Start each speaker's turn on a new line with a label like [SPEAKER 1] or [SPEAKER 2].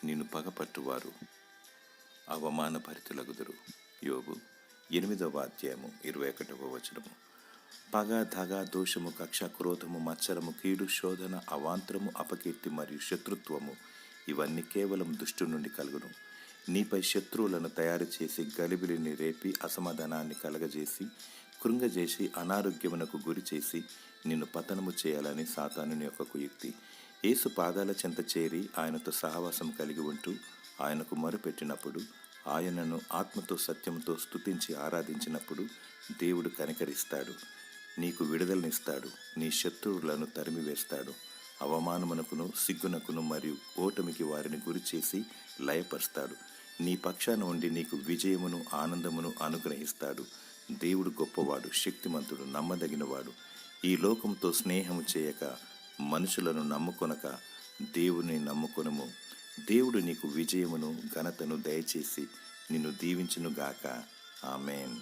[SPEAKER 1] నిన్ను పగపట్టువారు అవమానభరితులగుదురు. యోబు 8వ అధ్యాయము 21వ వచనము. పగ, దగ, దోషము, కక్ష, క్రోధము, మత్సరము, కీడు, శోధన, అవాంతరము, అపకీర్తి మరియు శత్రుత్వము ఇవన్నీ కేవలం దుష్టు నుండి కలుగును. నీపై శత్రువులను తయారు చేసి గలిబిలిని రేపి అసమాధానాన్ని కలగజేసి కృంగజేసి అనారోగ్యమునకు గురి చేసి నిన్ను పతనము చేయాలని సాతానుని యొక్క కుయుక్తి. యేసు పాదాల చెంత చేరి ఆయనతో సహవాసం కలిగి ఉంటూ ఆయనకు మొరపెట్టినప్పుడు, ఆయనను ఆత్మతో సత్యంతో స్తుతించి ఆరాధించినప్పుడు దేవుడు కనికరిస్తాడు, నీకు విడుదలనిస్తాడు, నీ శత్రువులను తరిమివేస్తాడు, అవమానమునకును సిగ్గునకును మరియు ఓటమికి వారిని గురిచేసి లయపరుస్తాడు. నీ పక్షాన ఉండి నీకు విజయమును ఆనందమును అనుగ్రహిస్తాడు. దేవుడు గొప్పవాడు, శక్తిమంతుడు, నమ్మదగినవాడు. ఈ లోకంతో స్నేహము చేయక, మనుషులను నమ్ముకొనక దేవుని నమ్ముకొనుము. దేవుడు నీకు విజయమును ఘనతను దయచేసి నిన్ను దీవించునుగాక. ఆమేన్.